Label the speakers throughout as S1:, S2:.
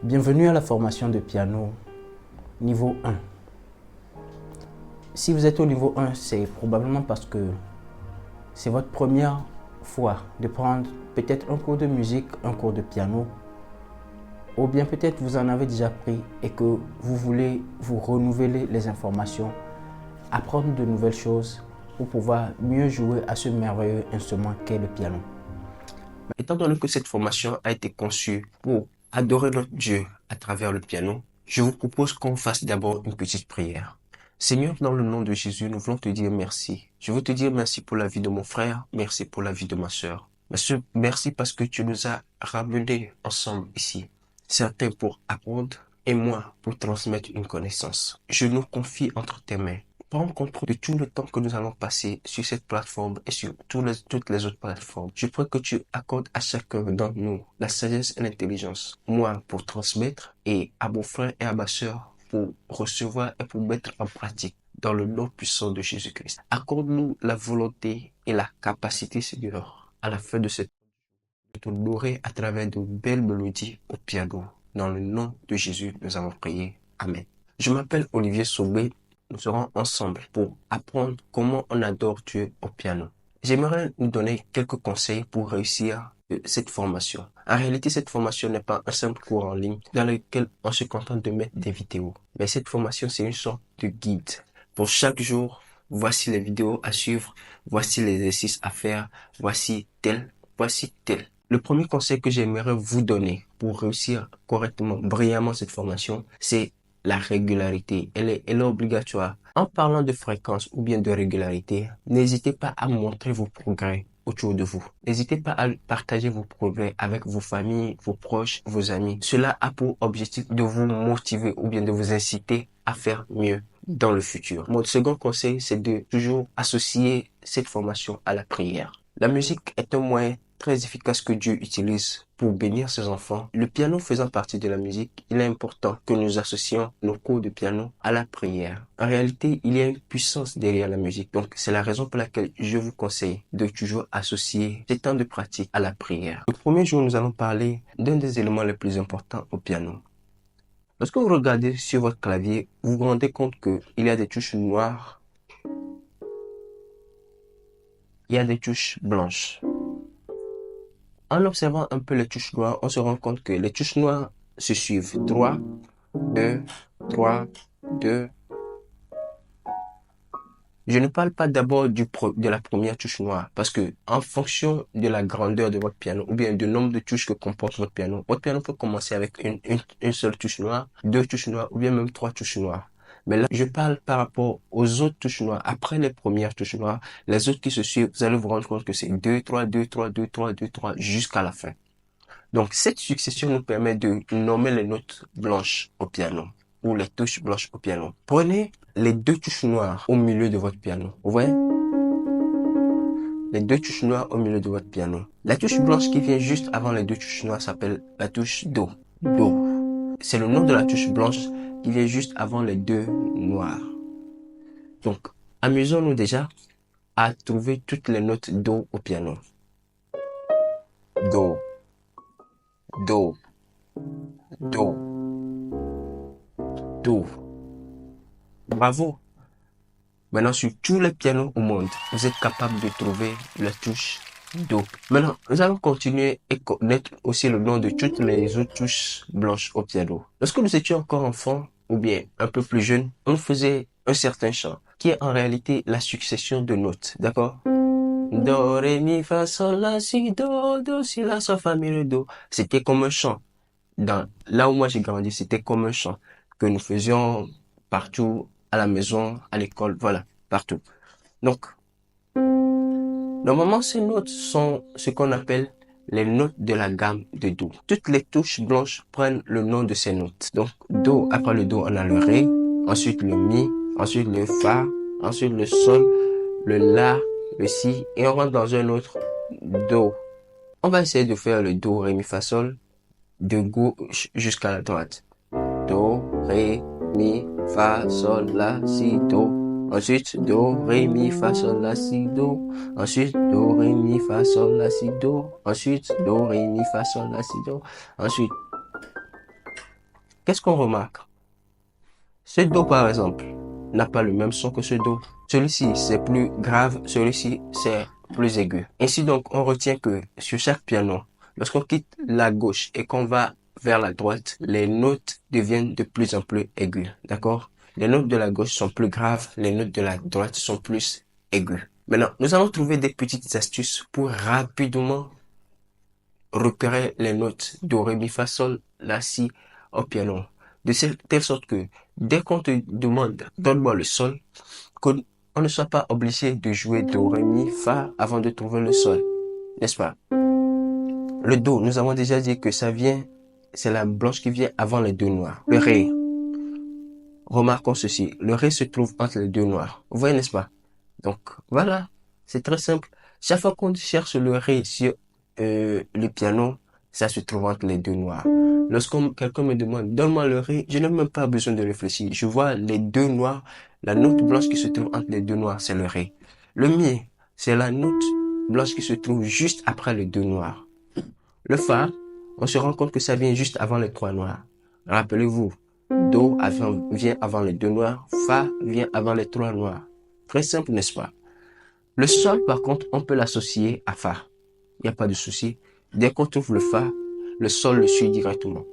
S1: Bienvenue à la formation de piano niveau 1. Si vous êtes au niveau 1, c'est probablement parce que c'est votre première fois de prendre peut-être un cours de musique, un cours de piano, ou bien peut-être vous en avez déjà pris et que vous voulez vous renouveler les informations, apprendre de nouvelles choses pour pouvoir mieux jouer à ce merveilleux instrument qu'est le piano.
S2: Étant donné que cette formation a été conçue pour adorer notre Dieu à travers le piano, je vous propose qu'on fasse d'abord une petite prière. Seigneur, dans le nom de Jésus, nous voulons te dire merci. Je veux te dire merci pour la vie de mon frère, merci pour la vie de ma sœur. Merci parce que tu nous as ramenés ensemble ici. Certains pour apprendre et moi pour transmettre une connaissance. Je nous confie entre tes mains. Prends contrôle de tout le temps que nous allons passer sur cette plateforme et sur toutes les autres plateformes. Je prie que tu accordes à chacun d'entre nous la sagesse et l'intelligence. Moi, pour transmettre, et à mon frère et à ma sœur, pour recevoir et pour mettre en pratique dans le nom puissant de Jésus-Christ. Accorde-nous la volonté et la capacité, Seigneur, à la fin de cette de t'honorer à travers de belles mélodies au piano. Dans le nom de Jésus, nous avons prié. Amen. Je m'appelle Olivier Saubé. Nous serons ensemble pour apprendre comment on adore Dieu au piano. J'aimerais nous donner quelques conseils pour réussir cette formation. En réalité, cette formation n'est pas un simple cours en ligne dans lequel on se contente de mettre des vidéos. Mais cette formation, c'est une sorte de guide. Pour chaque jour, voici les vidéos à suivre, voici les exercices à faire, voici tel. Le premier conseil que j'aimerais vous donner pour réussir correctement, brillamment cette formation, c'est la régularité. Elle est obligatoire. En parlant de fréquence ou bien de régularité, n'hésitez pas à montrer vos progrès autour de vous. N'hésitez pas à partager vos progrès avec vos familles, vos proches, vos amis. Cela a pour objectif de vous motiver ou bien de vous inciter à faire mieux dans le futur. Mon second conseil, c'est de toujours associer cette formation à la prière. La musique est un moyen très efficace que Dieu utilise pour bénir ses enfants. Le piano faisant partie de la musique, il est important que nous associons nos cours de piano à la prière. En réalité, il y a une puissance derrière la musique. Donc, c'est la raison pour laquelle je vous conseille de toujours associer ces temps de pratique à la prière. Le premier jour, nous allons parler d'un des éléments les plus importants au piano. Lorsque vous regardez sur votre clavier, vous vous rendez compte qu'il y a des touches noires, il y a des touches blanches. En observant un peu les touches noires, on se rend compte que les touches noires se suivent. 3, 2, 3, 2. Je ne parle pas d'abord de la première touche noire parce que en fonction de la grandeur de votre piano ou bien du nombre de touches que comporte votre piano peut commencer avec une seule touche noire, deux touches noires ou bien même trois touches noires. Mais là, je parle par rapport aux autres touches noires. Après les premières touches noires, les autres qui se suivent, vous allez vous rendre compte que c'est 2, 3, 2, 3, 2, 3, 2, 3 jusqu'à la fin. Donc, cette succession nous permet de nommer les notes blanches au piano ou les touches blanches au piano. Prenez les deux touches noires au milieu de votre piano. Vous voyez? Les deux touches noires au milieu de votre piano. La touche blanche qui vient juste avant les deux touches noires s'appelle la touche Do. Do. C'est le nom de la touche blanche qui vient juste avant les deux noires. Donc, amusons-nous déjà à trouver toutes les notes Do au piano. Do. Do. Do. Do. Bravo. Maintenant, sur tous les pianos au monde, vous êtes capable de trouver la touche Do. Maintenant, nous allons continuer et connaître aussi le nom de toutes les autres touches blanches au piano. Lorsque nous étions encore enfants, ou bien un peu plus jeunes, on faisait un certain chant, qui est en réalité la succession de notes, d'accord? Do, ré, mi, fa, sol, la, si, do, si, la, sol, fa, mi, ré, do. C'était comme un chant. Là où moi j'ai grandi, c'était comme un chant que nous faisions partout, à la maison, à l'école, voilà, partout. Donc, normalement, ces notes sont ce qu'on appelle les notes de la gamme de Do. Toutes les touches blanches prennent le nom de ces notes. Donc, Do, après le Do, on a le Ré, ensuite le Mi, ensuite le Fa, ensuite le Sol, le La, le Si, et on rentre dans un autre Do. On va essayer de faire le Do, Ré, Mi, Fa, Sol, de gauche jusqu'à la droite. Do, Ré, Mi, Fa, Sol, La, Si, Do. Ensuite, Do, Ré, Mi, Fa, Sol, La, Si, Do. Ensuite, Do, Ré, Mi, Fa, Sol, La, Si, Do. Ensuite, Do, Ré, Mi, Fa, Sol, La, Si, Do. Ensuite, Qu'est-ce qu'on remarque? Ce Do par exemple n'a pas le même son que ce Do. Celui-ci c'est plus grave, celui-ci c'est plus aigu. Ainsi donc on retient que sur chaque piano, lorsqu'on quitte la gauche et qu'on va vers la droite, les notes deviennent de plus en plus aiguës. D'accord? Les notes de la gauche sont plus graves, les notes de la droite sont plus aiguës. Maintenant, nous allons trouver des petites astuces pour rapidement repérer les notes do, ré, mi, fa, sol, la, si au piano. De telle sorte que dès qu'on te demande donne-moi le sol, qu'on ne soit pas obligé de jouer do, ré, mi, fa avant de trouver le sol. N'est-ce pas? Le do, nous avons déjà dit que ça vient, c'est la blanche qui vient avant les deux noirs. Le ré, remarquons ceci, le ré se trouve entre les deux noirs. Vous voyez, n'est-ce pas? Donc, voilà, c'est très simple. Chaque fois qu'on cherche le ré sur le piano, ça se trouve entre les deux noirs. Lorsque quelqu'un me demande, donne-moi le ré, je n'ai même pas besoin de réfléchir. Je vois les deux noirs, la note blanche qui se trouve entre les deux noirs, c'est le ré. Le mi, c'est la note blanche qui se trouve juste après les deux noirs. Le fa, on se rend compte que ça vient juste avant les trois noirs. Rappelez-vous, do vient avant les deux noirs, fa vient avant les trois noirs. Très simple, n'est-ce pas? Le sol, par contre, on peut l'associer à fa. Il n'y a pas de souci. Dès qu'on trouve le fa, le sol le suit directement.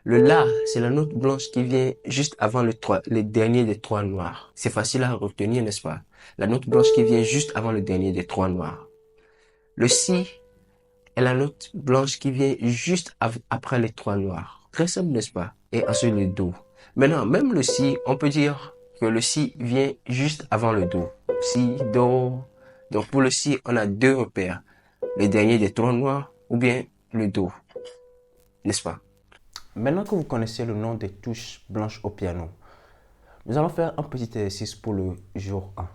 S2: Le la, c'est la note blanche qui vient juste avant le dernier des trois noirs. C'est facile à retenir, n'est-ce pas? La note blanche qui vient juste avant le dernier des trois noirs. Le si est la note blanche qui vient juste après les trois noirs. Très simple, n'est-ce pas? Et ensuite le do. Maintenant, même le si, on peut dire que le si vient juste avant le do. Si, do. Donc pour le si, on a deux repères. Le dernier des trois noirs ou bien le do. N'est-ce pas?
S1: Maintenant que vous connaissez le nom des touches blanches au piano, nous allons faire un petit exercice pour le jour 1.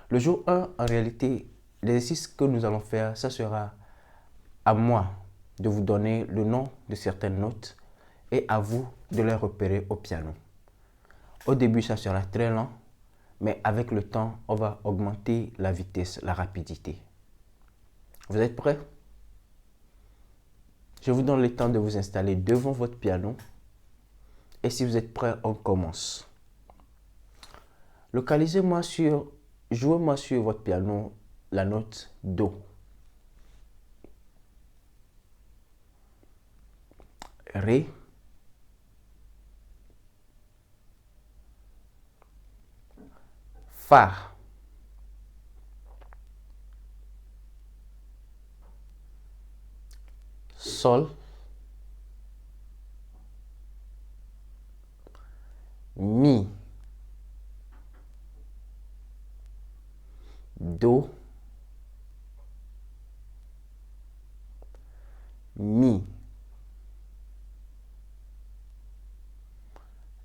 S1: Le jour 1, en réalité, l'exercice que nous allons faire, ça sera à moi de vous donner le nom de certaines notes et à vous de les repérer au piano. Au début, ça sera très lent, mais avec le temps, on va augmenter la vitesse, la rapidité. Vous êtes prêts? Je vous donne le temps de vous installer devant votre piano. Et si vous êtes prêts, on commence. Jouez-moi sur votre piano la note Do. Ré. Fa. Sol. Mi. Do. Mi.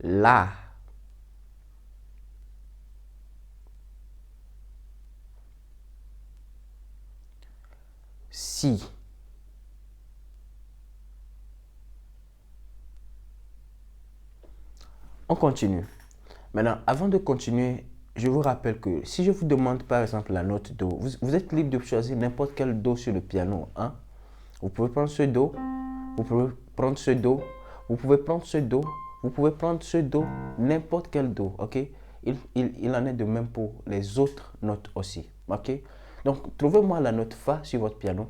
S1: La. Si. On continue. Maintenant, avant de continuer, je vous rappelle que si je vous demande par exemple la note Do, vous êtes libre de choisir n'importe quel Do sur le piano. Hein? Vous pouvez prendre ce Do, vous pouvez prendre ce Do, vous pouvez prendre ce Do, vous pouvez prendre ce Do, n'importe quel Do, ok? Il en est de même pour les autres notes aussi, ok? Donc, trouvez-moi la note Fa sur votre piano.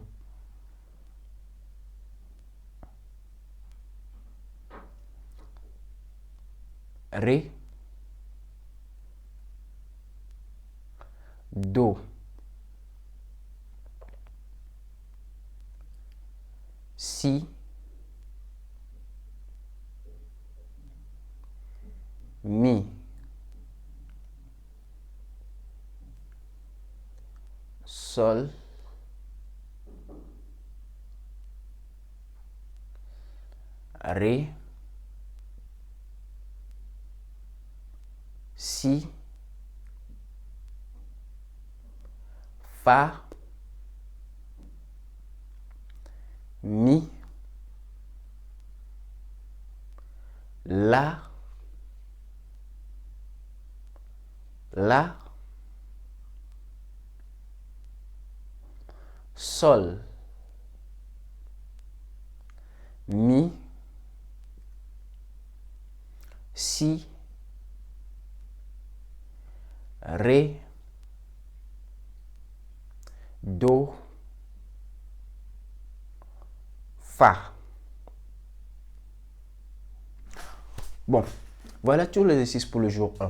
S1: Ré, Do, Si, Mi, Sol, Ré, Si, Fa, Mi, La, Sol, Mi, si, ré, do, fa. Bon, voilà tout l'exercice pour le jour 1.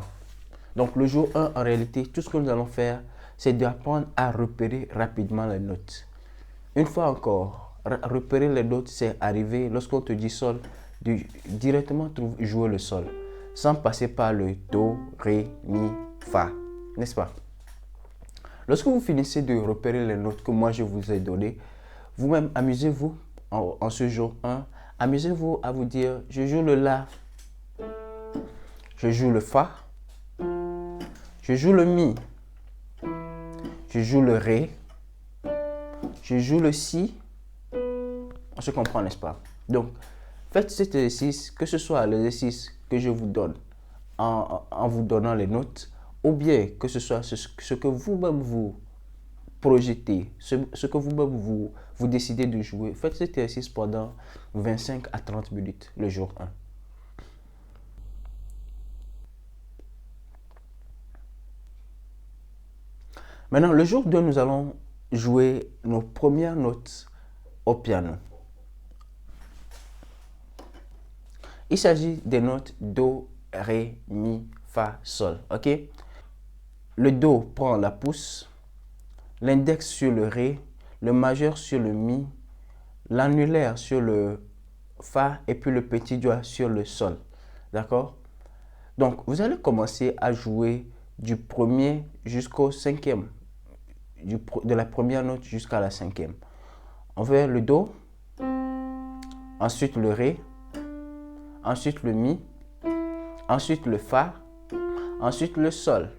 S1: Donc le jour 1, en réalité, tout ce que nous allons faire, c'est d'apprendre à repérer rapidement les notes. Une fois encore, repérer les notes, c'est arriver, lorsqu'on te dit sol, directement jouer le sol, sans passer par le do, ré, mi, fa, n'est-ce pas? Lorsque vous finissez de repérer les notes que moi je vous ai données, vous-même amusez-vous en ce jour 1, amusez-vous à vous dire, je joue le la, je joue le fa, je joue le mi, je joue le ré, je joue le si. On se comprend, n'est-ce pas? Donc, faites cet exercice, que ce soit l'exercice que je vous donne en vous donnant les notes, ou bien que ce soit ce que vous-même vous projetez, ce que vous-même vous décidez de jouer. Faites cet exercice pendant 25 à 30 minutes le jour 1. Maintenant, le jour 2, nous allons jouer nos premières notes au piano. Il s'agit des notes do, ré, mi, fa, sol. Ok? Le do prend la pouce, l'index sur le ré, le majeur sur le mi, l'annulaire sur le fa et puis le petit doigt sur le sol. D'accord? Donc, vous allez commencer à jouer du premier jusqu'au cinquième, de la première note jusqu'à la cinquième. On fait le do, ensuite le ré, ensuite le mi, ensuite le fa, ensuite le sol.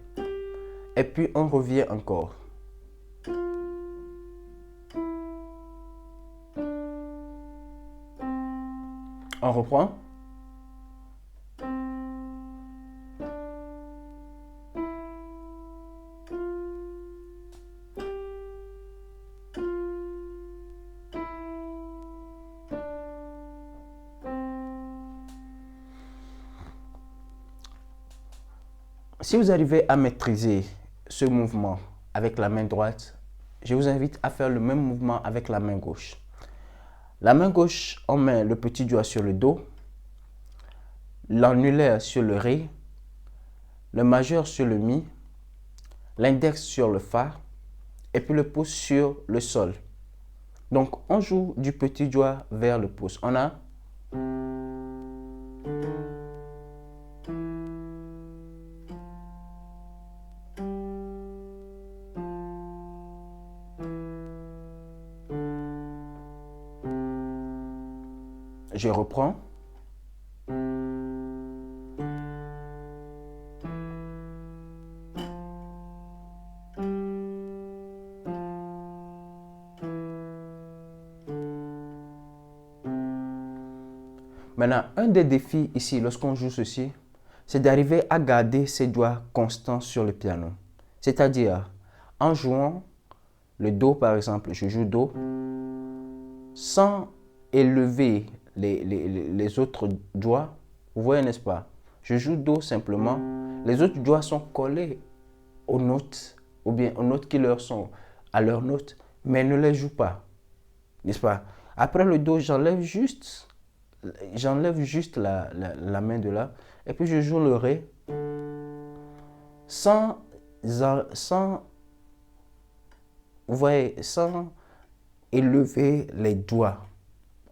S1: Et puis on revient encore. On reprend. Si vous arrivez à maîtriser ce mouvement avec la main droite, je vous invite à faire le même mouvement avec la main gauche. La main gauche, on met le petit doigt sur le do, l'annulaire sur le ré, le majeur sur le mi, l'index sur le fa et puis le pouce sur le sol. Donc on joue du petit doigt vers le pouce. On a je reprends. Maintenant, un des défis ici, lorsqu'on joue ceci, c'est d'arriver à garder ses doigts constants sur le piano. C'est-à-dire, en jouant le do, par exemple, je joue do, sans élever les autres doigts, vous voyez, n'est-ce pas? Je joue do simplement, les autres doigts sont collés aux notes, ou bien aux notes qui leur sont à leurs notes, mais ne les joue pas, n'est-ce pas? Après le do, j'enlève juste la main de là, et puis je joue le ré, sans vous voyez, sans élever les doigts.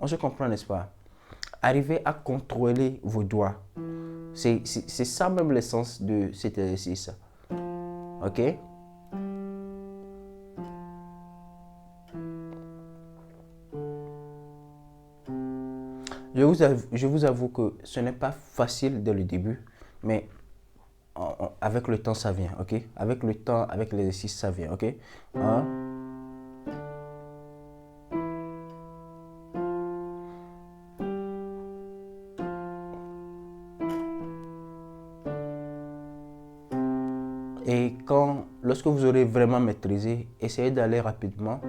S1: On se comprend, n'est-ce pas? Arrivez à contrôler vos doigts. C'est ça même l'essence de cet exercice. Ok? Je vous avoue que ce n'est pas facile dès le début, mais avec le temps, ça vient, ok? Avec le temps, avec l'exercice, ça vient, ok? Un. Et lorsque vous aurez vraiment maîtrisé, essayez d'aller rapidement.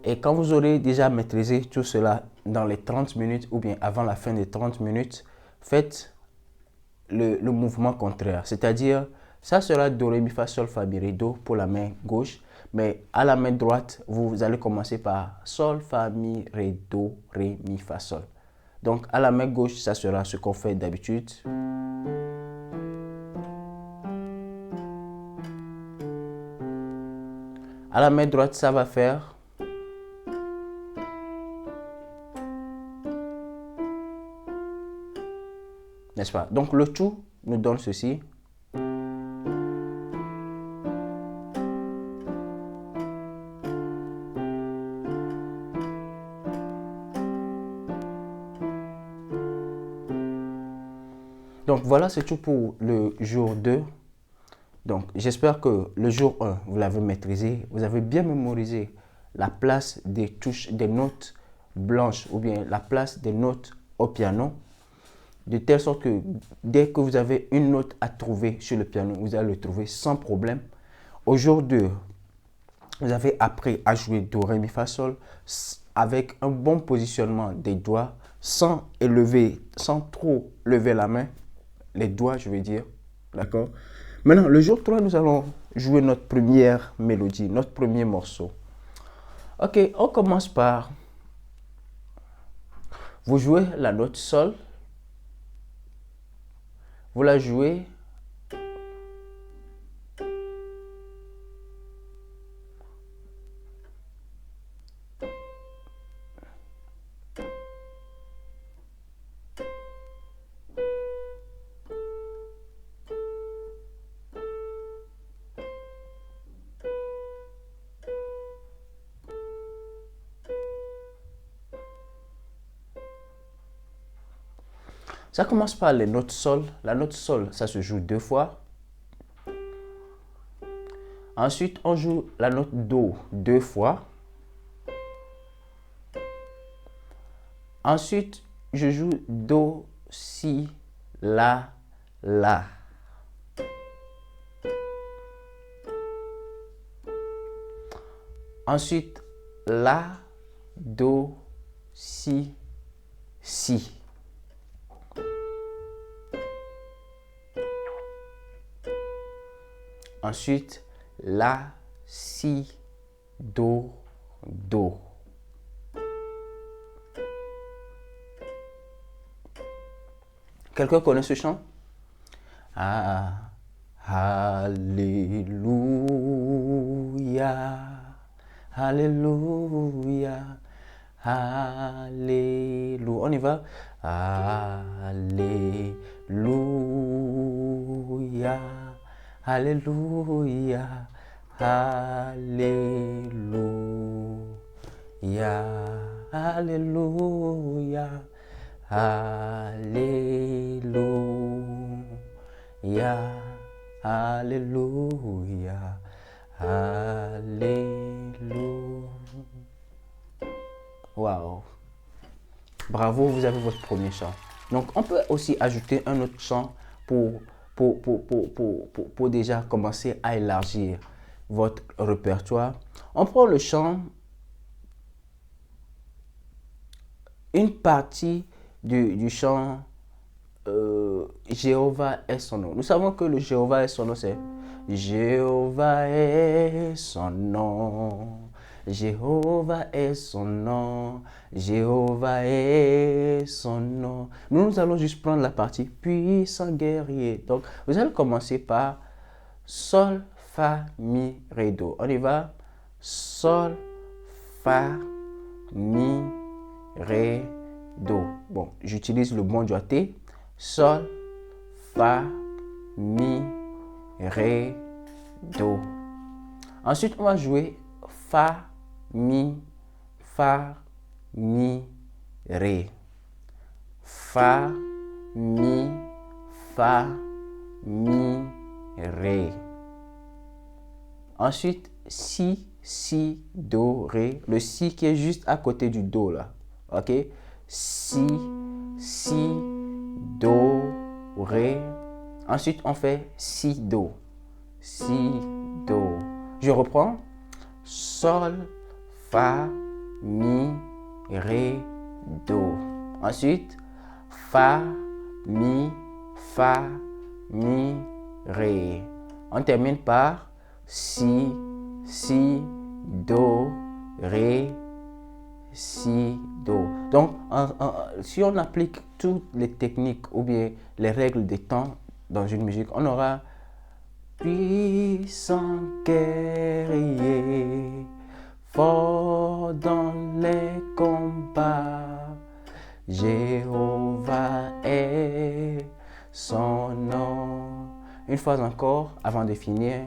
S1: Et quand vous aurez déjà maîtrisé tout cela dans les 30 minutes ou bien avant la fin des 30 minutes, faites le mouvement contraire. C'est-à-dire, ça sera Do, Ré, Mi, Fa, Sol, Fa, Mi, Ré, Do pour la main gauche. Mais à la main droite, vous allez commencer par Sol, Fa, Mi, Ré, Do, Ré, Mi, Fa, Sol. Donc à la main gauche, ça sera ce qu'on fait d'habitude. À la main droite, ça va faire. N'est-ce pas? Donc le tout nous donne ceci. Donc voilà, c'est tout pour le jour 2. Donc j'espère que le jour 1, vous l'avez maîtrisé. Vous avez bien mémorisé la place des touches, des notes blanches ou bien la place des notes au piano. De telle sorte que dès que vous avez une note à trouver sur le piano, vous allez le trouver sans problème. Au jour 2, vous avez appris à jouer Do, Ré, Mi, Fa, Sol avec un bon positionnement des doigts sans trop lever la main. Les doigts, je veux dire. D'accord? Maintenant, le jour 3, nous allons jouer notre première mélodie, notre premier morceau. Ok, on commence par... Vous jouez la note Sol. Vous la jouez. Ça commence par les notes Sol. La note Sol, ça se joue 2 fois. Ensuite, on joue la note Do 2 fois. Ensuite, je joue Do, Si, La, La. Ensuite, La, Do, Si, Si. Ensuite, La, Si, Do, Do. Quelqu'un connaît ce chant? Ah, Alléluia, Alléluia, Alléluia. On y va? Alléluia, Alléluia, Alléluia, Alléluia, Alléluia, Alléluia, Alléluia. Waouh! Bravo, vous avez votre premier chant. Donc, on peut aussi ajouter un autre chant pour déjà commencer à élargir votre répertoire. On prend le chant, une partie du chant Jéhovah est son nom. Nous savons que le Jéhovah est son nom, c'est Jéhovah est son nom. Jéhovah est son nom. Jéhovah est son nom. Nous allons juste prendre la partie puissant guerrier. Donc, vous allez commencer par Sol, Fa, Mi, Ré, Do. On y va? Sol, Fa, Mi, Ré, Do. Bon, j'utilise le bon doigté. Sol, Fa, Mi, Ré, Do. Ensuite, on va jouer Fa, Mi, Fa, Mi, Ré. Fa, Mi, Fa, Mi, Ré. Ensuite, Si, Si, Do, Ré. Le Si qui est juste à côté du Do là. Ok? Si, Si, Do, Ré. Ensuite, on fait Si, Do. Si, Do. Je reprends. Sol, Fa, mi, ré, do. Ensuite, fa, mi, ré. On termine par si, do, ré, si, do. Donc, si on applique toutes les techniques ou bien les règles des temps dans une musique, on aura puissant guerrier, fort dans les combats, Jéhovah est son nom. Une fois encore, avant de finir,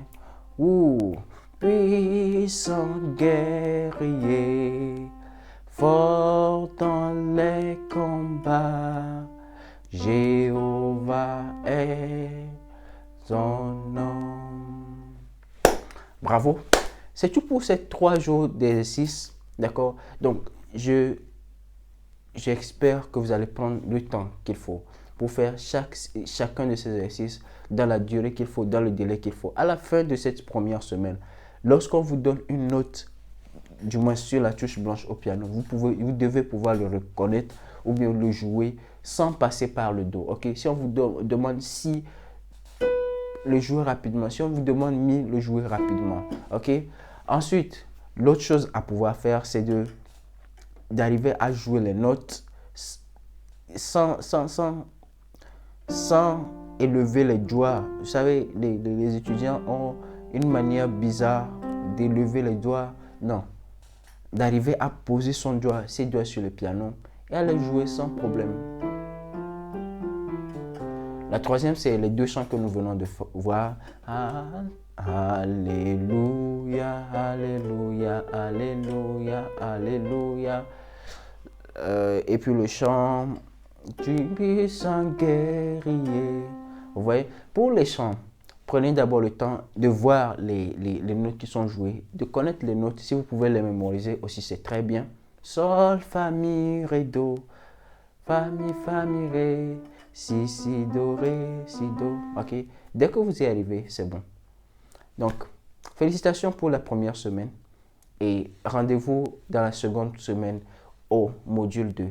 S1: puissant guerrier, fort dans les combats, Jéhovah est son nom. Bravo. C'est tout pour ces 3 jours d'exercice. D'accord? Donc, j'espère que vous allez prendre le temps qu'il faut pour faire chacun de ces exercices dans la durée qu'il faut, dans le délai qu'il faut. À la fin de cette première semaine, lorsqu'on vous donne une note, du moins sur la touche blanche au piano, vous devez pouvoir le reconnaître ou bien le jouer sans passer par le do. Ok? Si on vous demande si, le jouer rapidement. Si on vous demande mi, le jouer rapidement. Ok? Ensuite, l'autre chose à pouvoir faire, c'est d'arriver à jouer les notes sans élever les doigts. Vous savez, les étudiants ont une manière bizarre d'élever les doigts. Non. D'arriver à poser ses doigts sur le piano et à les jouer sans problème. La troisième, c'est les 2 chants que nous venons de voir. Alléluia, Alléluia, Alléluia, Alléluia. Et puis le chant du puissant guerrier. Vous voyez, pour les chants, prenez d'abord le temps de voir les notes qui sont jouées, de connaître les notes. Si vous pouvez les mémoriser aussi, c'est très bien. Sol, fa, mi, ré, do. Fa, mi, ré. Si, do, ré, si, do. Ok. Dès que vous y arrivez, c'est bon. Donc, félicitations pour la première semaine et rendez-vous dans la seconde semaine au module 2.